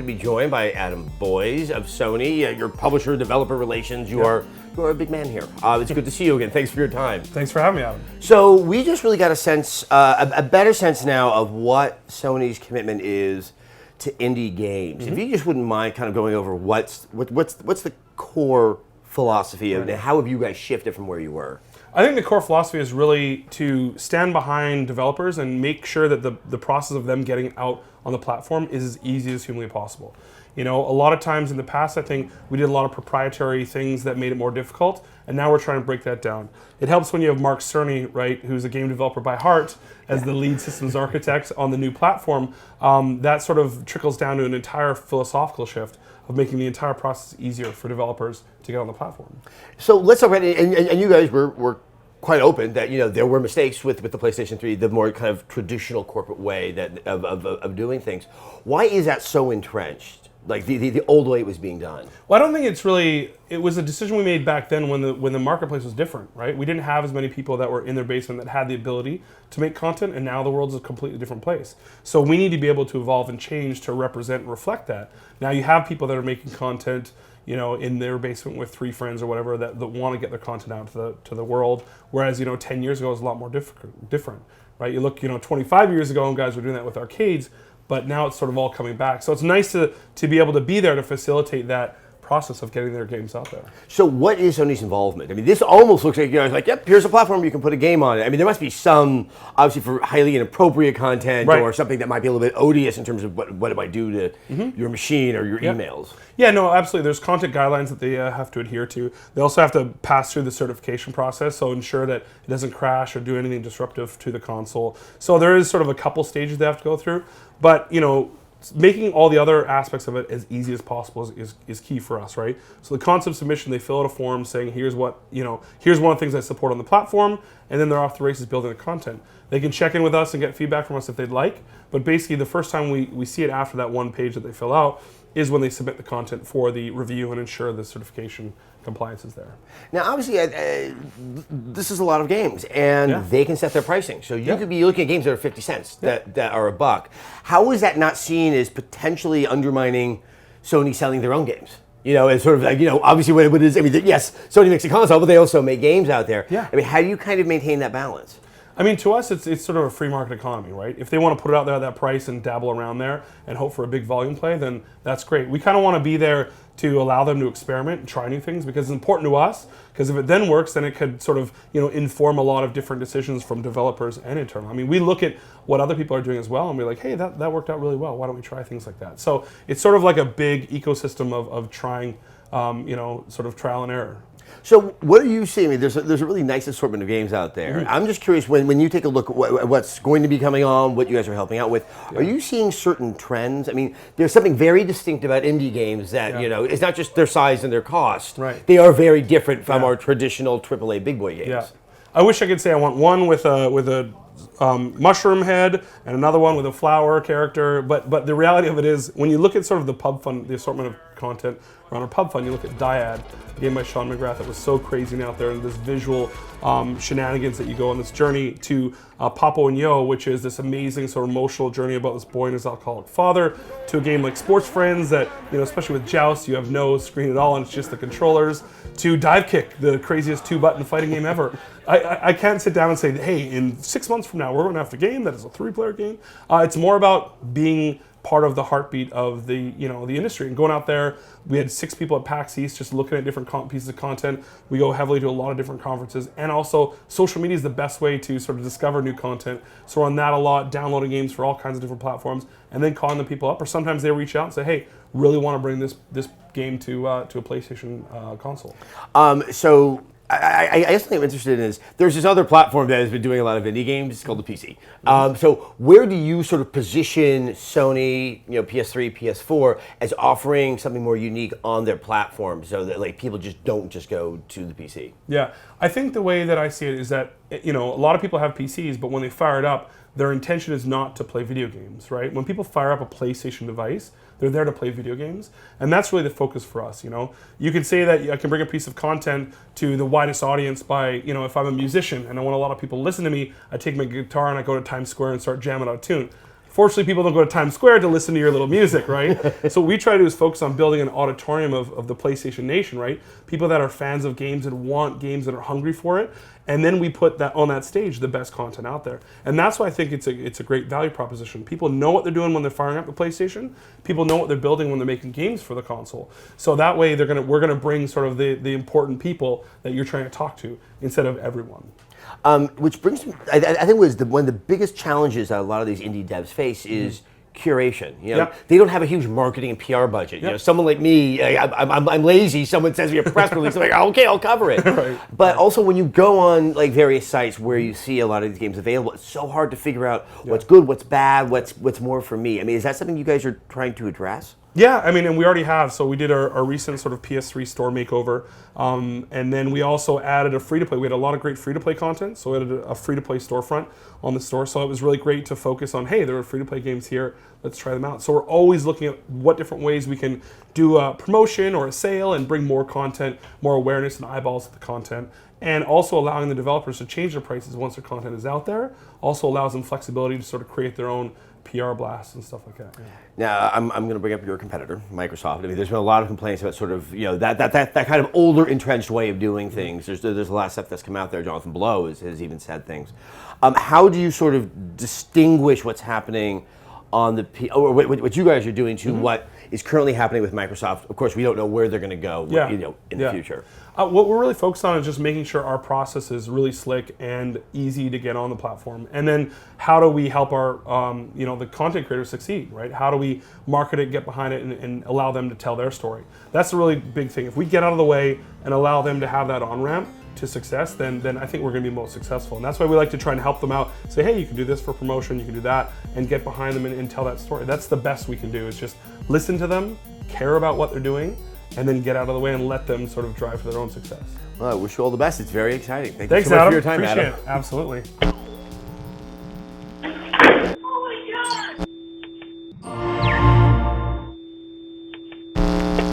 to be joined by Adam Boyes of Sony, your publisher, developer relations. You are a big man here. It's good to see you again. Thanks for your time. Thanks for having me, Adam. So we just really got a sense, a better sense now of what Sony's commitment is to indie games. If you just wouldn't mind kind of going over what's the core philosophy of it, how have you guys shifted from where you were? I think the core philosophy is really to stand behind developers and make sure that the process of them getting out on the platform is as easy as humanly possible. You know, a lot of times in the past, I think we did a lot of proprietary things that made it more difficult, and now we're trying to break that down. It helps when you have Mark Cerny, right, who's a game developer by heart, as the lead systems architect on the new platform. That sort of trickles down to an entire philosophical shift of making the entire process easier for developers to get on the platform. So let's talk about it, and you guys were quite open that there were mistakes with the PlayStation 3, the more kind of traditional corporate way of doing things. Why is that so entrenched? Like the old way it was being done. Well, I don't think it's really. It was a decision we made back then when the marketplace was different, right? We didn't have as many people that were in their basement that had the ability to make content, and now the world's a completely different place. So we need to be able to evolve and change to represent and reflect that. Now you have people that are making content, in their basement with 3 friends or whatever that want to get their content out to the world. Whereas 10 years ago it was a lot more different, right? You look 25 years ago and guys were doing that with arcades. But now it's sort of all coming back. So it's nice to be able to be there to facilitate that process of getting their games out there. So what is Sony's involvement? I mean, this almost looks like, it's like, yep, here's a platform, you can put a game on it. I mean, there must be some, obviously, for highly inappropriate content or something that might be a little bit odious in terms of what it might do to your machine or your emails. Yeah, no, absolutely. There's content guidelines that they have to adhere to. They also have to pass through the certification process, so ensure that it doesn't crash or do anything disruptive to the console. So there is sort of a couple stages they have to go through. But, making all the other aspects of it as easy as possible is key for us, right? So the concept submission, they fill out a form saying, here's one of the things I support on the platform, and then they're off the races building the content. They can check in with us and get feedback from us if they'd like, but basically the first time we see it after that one page that they fill out is when they submit the content for the review and ensure the certification compliance is there. Now, obviously, this is a lot of games, and they can set their pricing. So you could be looking at games that are 50 cents, that are $1. How is that not seen as potentially undermining Sony selling their own games? As sort of like, obviously what it is, I mean, yes, Sony makes a console, but they also make games out there. Yeah. I mean, how do you kind of maintain that balance? I mean, to us, it's sort of a free market economy, right? If they want to put it out there at that price and dabble around there and hope for a big volume play, then that's great. We kind of want to be there to allow them to experiment and try new things because it's important to us, because if it then works, then it could sort of, inform a lot of different decisions from developers and internal. I mean, we look at what other people are doing as well and we're like, hey, that worked out really well. Why don't we try things like that? So it's sort of like a big ecosystem of trying, sort of trial and error. So what are you seeing? I mean, there's a really nice assortment of games out there. I'm just curious, when you take a look at what's going to be coming on, what you guys are helping out with, are you seeing certain trends? I mean, there's something very distinct about indie games that, it's not just their size and their cost. Right. They are very different from our traditional AAA big boy games. Yeah. I wish I could say I want one with a mushroom head and another one with a flower character, but the reality of it is, when you look at sort of the pub fun, the assortment of content around our pub fun, you look at Dyad, a game by Sean McGrath that was so crazy and out there, and this visual shenanigans that you go on this journey to Papo and Yo, which is this amazing sort of emotional journey about this boy and his alcoholic father, to a game like Sports Friends that, especially with Joust, you have no screen at all and it's just the controllers, to Divekick, the craziest 2-button fighting game ever. I can't sit down and say, hey, in 6 months from now, we're going to have a game that is a 3-player game. It's more about being part of the heartbeat of the the industry and going out there. We had 6 people at PAX East just looking at different pieces of content. We go heavily to a lot of different conferences, and also social media is the best way to sort of discover new content. So we're on that a lot, downloading games for all kinds of different platforms, and then calling the people up. Or sometimes they reach out and say, hey, really want to bring this game to a PlayStation console. So I guess something I'm interested in is there's this other platform that has been doing a lot of indie games. It's called the PC. So where do you sort of position Sony, PS3, PS4 as offering something more unique on their platform, so that like people just don't just go to the PC? Yeah, I think the way that I see it is that a lot of people have PCs, but when they fire it up, their intention is not to play video games, right? When people fire up a PlayStation device, they're there to play video games, and that's really the focus for us. You can say that I can bring a piece of content to the widest audience by, if I'm a musician and I want a lot of people to listen to me, I take my guitar and I go to Times Square and start jamming out a tune. Fortunately, people don't go to Times Square to listen to your little music, right? So what we try to do is focus on building an auditorium of the PlayStation Nation, right? People that are fans of games and want games and are hungry for it. And then we put that on that stage, the best content out there. And that's why I think it's a great value proposition. People know what they're doing when they're firing up the PlayStation. People know what they're building when they're making games for the console. So that way we're gonna bring sort of the important people that you're trying to talk to instead of everyone. Which brings me, I think was one of the biggest challenges that a lot of these indie devs face is curation. You know, they don't have a huge marketing and PR budget. You know, someone like me, I'm lazy. Someone sends me a press release, I'm like, okay, I'll cover it. But also, when you go on like various sites where you see a lot of these games available, it's so hard to figure out what's good, what's bad, what's more for me. I mean, is that something you guys are trying to address? Yeah, I mean, and we already have. So we did our recent sort of PS3 store makeover, and then we also added a free-to-play. We had a lot of great free-to-play content, so we had a free-to-play storefront on the store. So it was really great to focus on, hey, there are free-to-play games here. Let's try them out. So we're always looking at what different ways we can do a promotion or a sale and bring more content, more awareness and eyeballs to the content. And also allowing the developers to change their prices once their content is out there. Also allows them flexibility to sort of create their own PR blasts and stuff like that. Now, I'm going to bring up your competitor, Microsoft. I mean, there's been a lot of complaints about sort of, you know, that kind of older, entrenched way of doing things. There's a lot of stuff that's come out there. Jonathan Blow has even said things. How do you sort of distinguish what's happening on the or what you guys are doing to what is currently happening with Microsoft? Of course, we don't know where they're going to go, you know, in the future. What we're really focused on is just making sure our process is really slick and easy to get on the platform. And then how do we help our, you know, the content creators succeed, right? How do we market it, get behind it, and allow them to tell their story? That's a really big thing. If we get out of the way and allow them to have that on-ramp to success, then I think we're going to be most successful. And that's why we like to try and help them out. Say, hey, you can do this for promotion, you can do that, and get behind them and tell that story. That's the best we can do, is just listen to them, care about what they're doing, and then get out of the way and let them sort of drive for their own success. Well, I wish you all the best. It's very exciting. Thanks, so much Adam. for your time, Appreciate Adam. it. Absolutely.